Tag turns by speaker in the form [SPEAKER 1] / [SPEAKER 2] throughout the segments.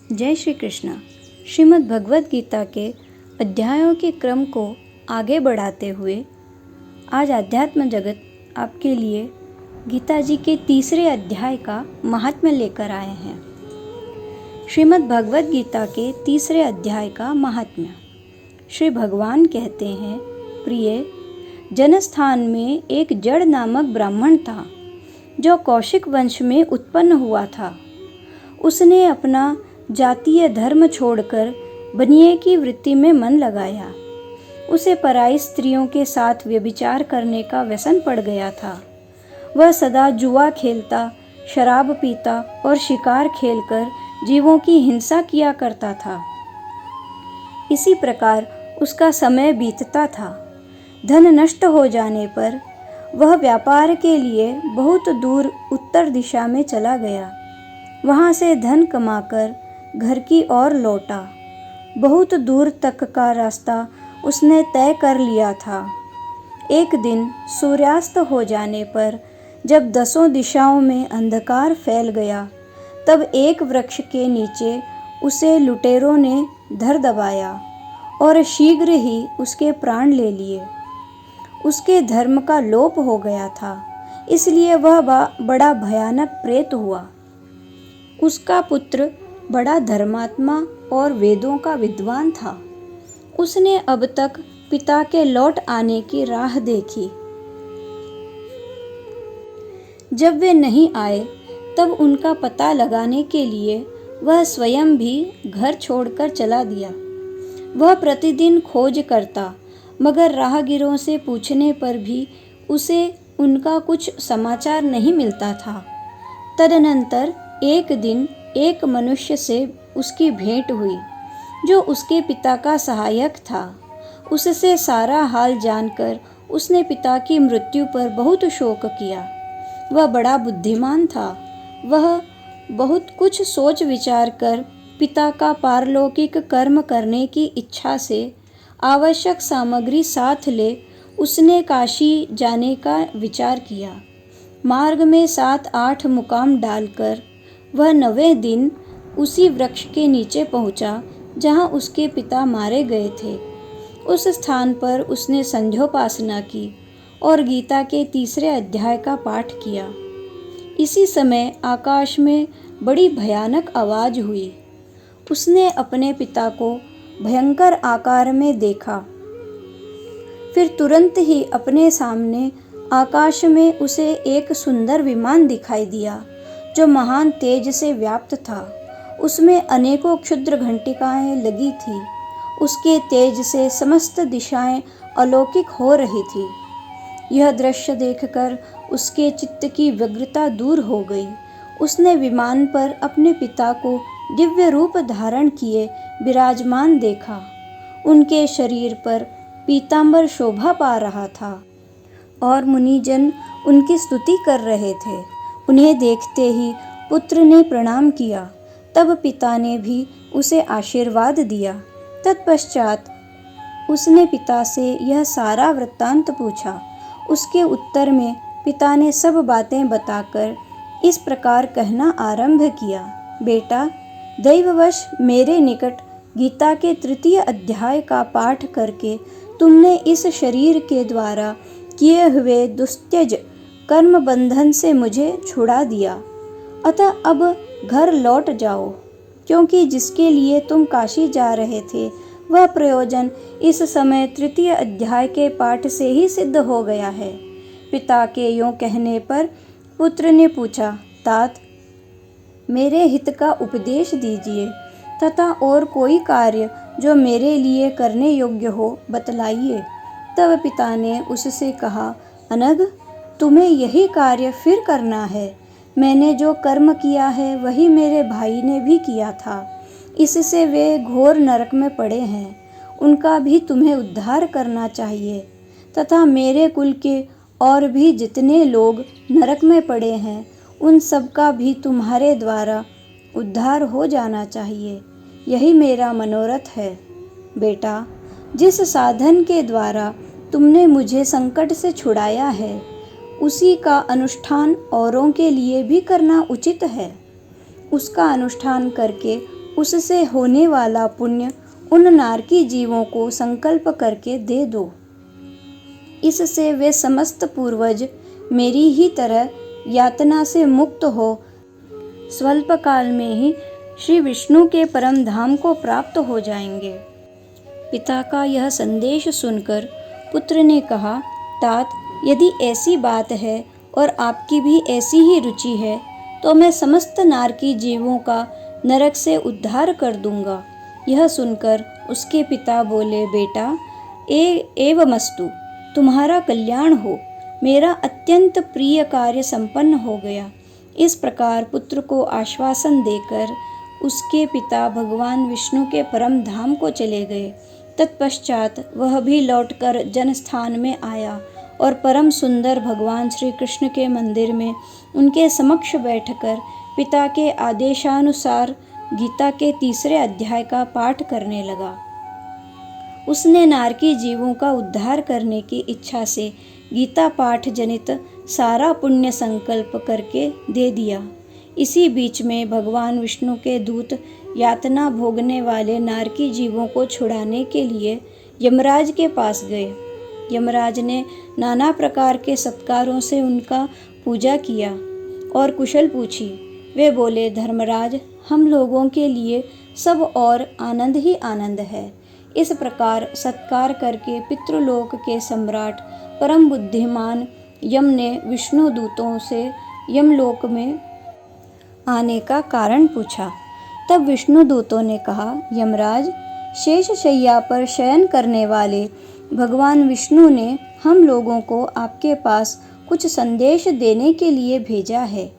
[SPEAKER 1] जय श्री कृष्ण। श्रीमद् भगवद गीता के अध्यायों के क्रम को आगे बढ़ाते हुए आज आध्यात्म जगत आपके लिए गीता जी के तीसरे अध्याय का महात्म्य लेकर आए हैं। श्रीमद् भगवद गीता के तीसरे अध्याय का महात्म्य। श्री भगवान कहते हैं, प्रिय, जनस्थान में एक जड़ नामक ब्राह्मण था जो कौशिक वंश में उत्पन्न हुआ था। उसने अपना जातीय धर्म छोड़कर बनिए की वृत्ति में मन लगाया। उसे पराई स्त्रियों के साथ व्यभिचार करने का व्यसन पड़ गया था। वह सदा जुआ खेलता, शराब पीता और शिकार खेलकर जीवों की हिंसा किया करता था। इसी प्रकार उसका समय बीतता था। धन नष्ट हो जाने पर वह व्यापार के लिए बहुत दूर उत्तर दिशा में चला गया। वहाँ से धन कमाकर घर की ओर लौटा। बहुत दूर तक का रास्ता उसने तय कर लिया था। एक दिन सूर्यास्त हो जाने पर जब दसों दिशाओं में अंधकार फैल गया, तब एक वृक्ष के नीचे उसे लुटेरों ने धर दबाया और शीघ्र ही उसके प्राण ले लिए। उसके धर्म का लोप हो गया था, इसलिए वह बड़ा भयानक प्रेत हुआ। उसका पुत्र बड़ा धर्मात्मा और वेदों का विद्वान था। उसने अब तक पिता के लौट आने की राह देखी। जब वे नहीं आए, तब उनका पता लगाने के लिए वह स्वयं भी घर छोड़कर चला दिया। वह प्रतिदिन खोज करता, मगर राहगीरों से पूछने पर भी उसे उनका कुछ समाचार नहीं मिलता था। तदनंतर एक दिन एक मनुष्य से उसकी भेंट हुई जो उसके पिता का सहायक था। उससे सारा हाल जानकर उसने पिता की मृत्यु पर बहुत शोक किया। वह बड़ा बुद्धिमान था। वह बहुत कुछ सोच विचार कर पिता का पारलौकिक कर्म करने की इच्छा से आवश्यक सामग्री साथ ले उसने काशी जाने का विचार किया। मार्ग में 7-8 मुकाम डालकर वह 9वें दिन उसी वृक्ष के नीचे पहुंचा जहां उसके पिता मारे गए थे। उस स्थान पर उसने संध्योपासना की और गीता के तीसरे अध्याय का पाठ किया। इसी समय आकाश में बड़ी भयानक आवाज हुई। उसने अपने पिता को भयंकर आकार में देखा। फिर तुरंत ही अपने सामने आकाश में उसे एक सुंदर विमान दिखाई दिया जो महान तेज से व्याप्त था। उसमें अनेकों क्षुद्र घंटिकाएं लगी थी। उसके तेज से समस्त दिशाएं अलौकिक हो रही थी। यह दृश्य देखकर उसके चित्त की व्यग्रता दूर हो गई। उसने विमान पर अपने पिता को दिव्य रूप धारण किए विराजमान देखा। उनके शरीर पर पीतांबर शोभा पा रहा था और मुनिजन उनकी स्तुति कर रहे थे। उन्हें देखते ही पुत्र ने प्रणाम किया। तब पिता ने भी उसे आशीर्वाद दिया। तत्पश्चात उसने पिता से यह सारा वृत्तांत पूछा। उसके उत्तर में पिता ने सब बातें बताकर इस प्रकार कहना आरंभ किया, बेटा, दैववश मेरे निकट गीता के तृतीय अध्याय का पाठ करके तुमने इस शरीर के द्वारा किए हुए दुस्त्यज कर्म बंधन से मुझे छुड़ा दिया। अतः अब घर लौट जाओ, क्योंकि जिसके लिए तुम काशी जा रहे थे वह प्रयोजन इस समय तृतीय अध्याय के पाठ से ही सिद्ध हो गया है। पिता के यों कहने पर पुत्र ने पूछा, तात, मेरे हित का उपदेश दीजिए तथा और कोई कार्य जो मेरे लिए करने योग्य हो बतलाइए। तब पिता ने उससे कहा, अनग, तुम्हें यही कार्य फिर करना है। मैंने जो कर्म किया है वही मेरे भाई ने भी किया था। इससे वे घोर नरक में पड़े हैं। उनका भी तुम्हें उद्धार करना चाहिए तथा मेरे कुल के और भी जितने लोग नरक में पड़े हैं उन सब का भी तुम्हारे द्वारा उद्धार हो जाना चाहिए। यही मेरा मनोरथ है। बेटा, जिस साधन के द्वारा तुमने मुझे संकट से छुड़ाया है उसी का अनुष्ठान औरों के लिए भी करना उचित है। उसका अनुष्ठान करके उससे होने वाला पुण्य उन नारकी जीवों को संकल्प करके दे दो। इससे वे समस्त पूर्वज मेरी ही तरह यातना से मुक्त हो स्वल्प काल में ही श्री विष्णु के परम धाम को प्राप्त हो जाएंगे। पिता का यह संदेश सुनकर पुत्र ने कहा, तात, यदि ऐसी बात है और आपकी भी ऐसी ही रुचि है तो मैं समस्त नारकी जीवों का नरक से उद्धार कर दूंगा। यह सुनकर उसके पिता बोले, बेटा, एवमस्तु, तुम्हारा कल्याण हो, मेरा अत्यंत प्रिय कार्य संपन्न हो गया। इस प्रकार पुत्र को आश्वासन देकर उसके पिता भगवान विष्णु के परम धाम को चले गए। तत्पश्चात वह भी लौटकर जनस्थान में आया और परम सुंदर भगवान श्री कृष्ण के मंदिर में उनके समक्ष बैठकर पिता के आदेशानुसार गीता के 3 अध्याय का पाठ करने लगा। उसने नारकी जीवों का उद्धार करने की इच्छा से गीता पाठ जनित सारा पुण्य संकल्प करके दे दिया। इसी बीच में भगवान विष्णु के दूत यातना भोगने वाले नारकी जीवों को छुड़ाने के लिए यमराज के पास गए। यमराज ने नाना प्रकार के सत्कारों से उनका पूजा किया और कुशल पूछी। वे बोले, धर्मराज, हम लोगों के लिए सब और आनंद ही आनंद है। इस प्रकार सत्कार करके पितृलोक के सम्राट परम बुद्धिमान यम ने विष्णु दूतों से यमलोक में आने का कारण पूछा। तब विष्णु दूतों ने कहा, यमराज, शेष शैया पर शयन करने वाले भगवान विष्णु ने हम लोगों को आपके पास कुछ संदेश देने के लिए भेजा है।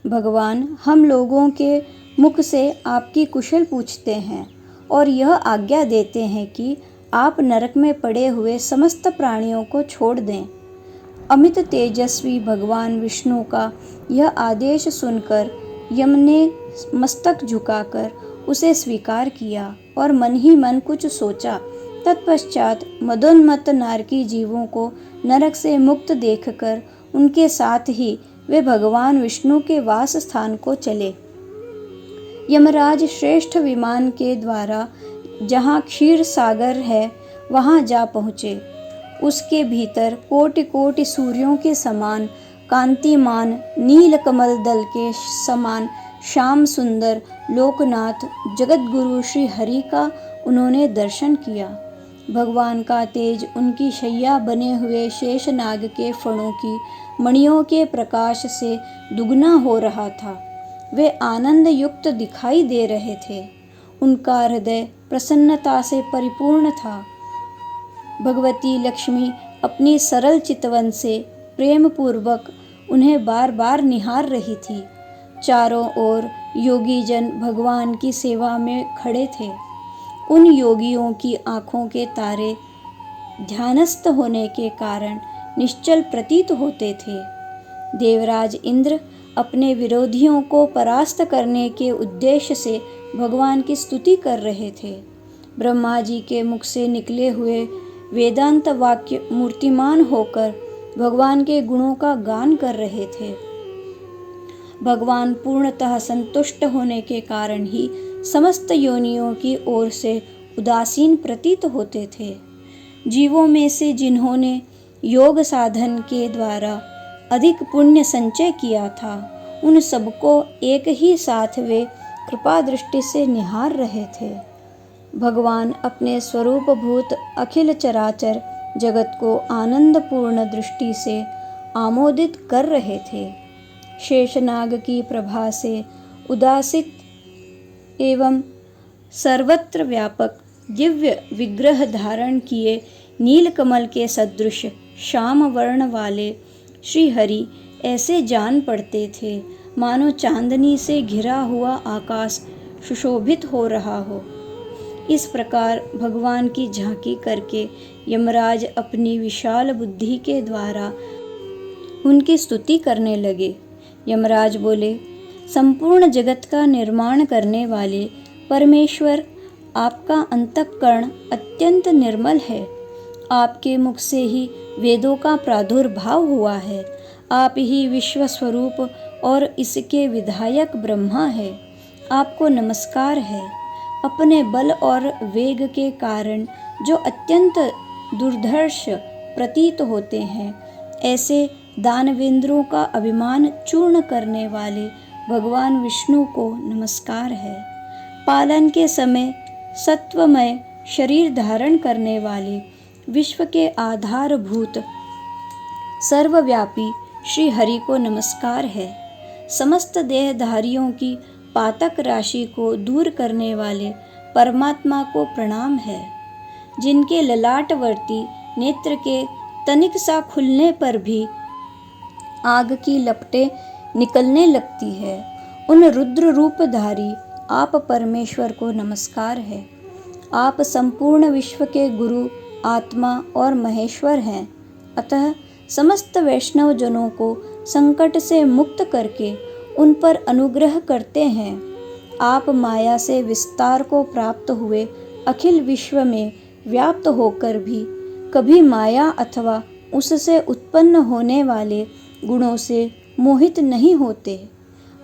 [SPEAKER 1] भगवान हम लोगों के मुख से आपकी कुशल पूछते हैं और यह आज्ञा देते हैं कि आप नरक में पड़े हुए समस्त प्राणियों को छोड़ दें। अमित तेजस्वी भगवान विष्णु का यह आदेश सुनकर यम ने मस्तक झुकाकर उसे स्वीकार किया और मन ही मन कुछ सोचा। तत्पश्चात मदोन्मत्त नारकी जीवों को नरक से मुक्त देखकर उनके साथ ही वे भगवान विष्णु के वास स्थान को चले। यमराज श्रेष्ठ विमान के द्वारा जहाँ क्षीर सागर है वहाँ जा पहुँचे। उसके भीतर कोटि कोटि सूर्यों के समान कांतिमान नील कमल दल के समान श्याम सुंदर लोकनाथ जगतगुरु श्री हरि का उन्होंने दर्शन किया। भगवान का तेज उनकी शैया बने हुए शेषनाग के फणों की मणियों के प्रकाश से दुगना हो रहा था। वे आनंद युक्त दिखाई दे रहे थे। उनका हृदय प्रसन्नता से परिपूर्ण था। भगवती लक्ष्मी अपनी सरल चितवन से प्रेम पूर्वक उन्हें बार बार निहार रही थी। चारों ओर योगी जन भगवान की सेवा में खड़े थे। उन योगियों की आँखों के तारे ध्यानस्थ होने के कारण निश्चल प्रतीत होते थे। देवराज इंद्र अपने विरोधियों को परास्त करने के उद्देश्य से भगवान की स्तुति कर रहे थे। ब्रह्मा जी के मुख से निकले हुए वेदांत वाक्य मूर्तिमान होकर भगवान के गुणों का गान कर रहे थे। भगवान पूर्णतः संतुष्ट होने के कारण ही समस्त योनियों की ओर से उदासीन प्रतीत होते थे। जीवों में से जिन्होंने योग साधन के द्वारा अधिक पुण्य संचय किया था, उन सबको एक ही साथ वे कृपा दृष्टि से निहार रहे थे। भगवान अपने स्वरूपभूत अखिल चराचर जगत को आनंदपूर्ण दृष्टि से आमोदित कर रहे थे। शेषनाग की प्रभा से उदासित एवं सर्वत्र व्यापक दिव्य विग्रह धारण किए नीलकमल के सदृश श्याम वर्ण वाले श्री हरि ऐसे जान पड़ते थे मानो चांदनी से घिरा हुआ आकाश सुशोभित हो रहा हो। इस प्रकार भगवान की झांकी करके यमराज अपनी विशाल बुद्धि के द्वारा उनकी स्तुति करने लगे। यमराज बोले, संपूर्ण जगत का निर्माण करने वाले परमेश्वर, आपका अंतःकरण अत्यंत निर्मल है। आपके मुख से ही वेदों का प्रादुर्भाव हुआ है। आप ही विश्व स्वरूप और इसके विधायक ब्रह्मा है। आपको नमस्कार है। अपने बल और वेग के कारण जो अत्यंत दुर्धर्ष प्रतीत होते हैं, ऐसे दानवेंद्रों का अभिमान चूर्ण करने वाले भगवान विष्णु को नमस्कार है। पालन के समय सत्वमय शरीर धारण करने वाले विश्व के आधारभूत सर्वव्यापी श्री हरि को नमस्कार है। समस्त देहधारियों की पातक राशि को दूर करने वाले परमात्मा को प्रणाम है। जिनके ललाटवर्ती नेत्र के तनिक सा खुलने पर भी आग की लपटें निकलने लगती है, उन रुद्र रूपधारी आप परमेश्वर को नमस्कार है। आप संपूर्ण विश्व के गुरु, आत्मा और महेश्वर हैं। अतः समस्त वैष्णव जनों को संकट से मुक्त करके उन पर अनुग्रह करते हैं। आप माया से विस्तार को प्राप्त हुए अखिल विश्व में व्याप्त होकर भी कभी माया अथवा उससे उत्पन्न होने वाले गुणों से मोहित नहीं होते।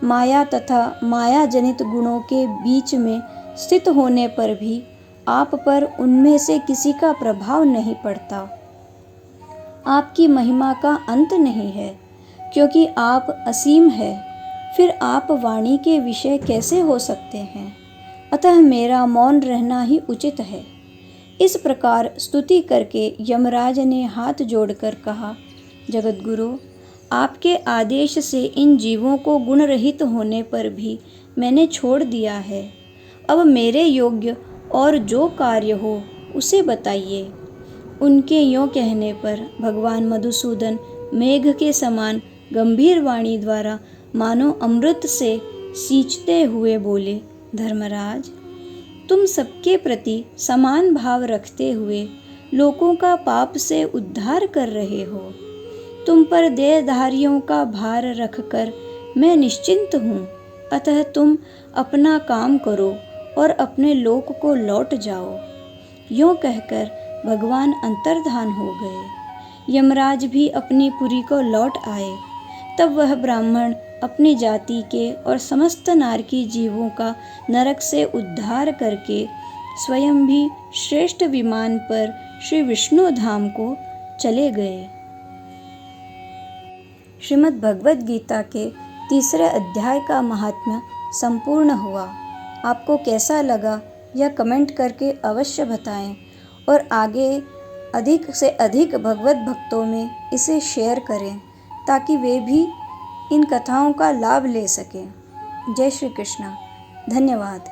[SPEAKER 1] माया तथा माया जनित गुणों के बीच में स्थित होने पर भी आप पर उनमें से किसी का प्रभाव नहीं पड़ता। आपकी महिमा का अंत नहीं है, क्योंकि आप असीम है। फिर आप वाणी के विषय कैसे हो सकते हैं? अतः मेरा मौन रहना ही उचित है। इस प्रकार स्तुति करके यमराज ने हाथ जोड़कर कहा, जगतगुरु, आपके आदेश से इन जीवों को गुण रहित होने पर भी मैंने छोड़ दिया है। अब मेरे योग्य और जो कार्य हो उसे बताइए। उनके यों कहने पर भगवान मधुसूदन मेघ के समान गंभीर वाणी द्वारा मानो अमृत से सींचते हुए बोले, धर्मराज, तुम सबके प्रति समान भाव रखते हुए लोगों का पाप से उद्धार कर रहे हो। तुम पर देहधारियों का भार रखकर मैं निश्चिंत हूँ। अतः तुम अपना काम करो और अपने लोक को लौट जाओ। यों कहकर भगवान अंतर्धान हो गए। यमराज भी अपनी पुरी को लौट आए। तब वह ब्राह्मण अपनी जाति के और समस्त नारकी जीवों का नरक से उद्धार करके स्वयं भी श्रेष्ठ विमान पर श्री विष्णु धाम को चले गए। श्रीमद् भगवद गीता के 3 अध्याय का महात्म्य संपूर्ण हुआ। आपको कैसा लगा यह कमेंट करके अवश्य बताएं और आगे अधिक से अधिक भगवत भक्तों में इसे शेयर करें ताकि वे भी इन कथाओं का लाभ ले सकें। जय श्री कृष्ण। धन्यवाद।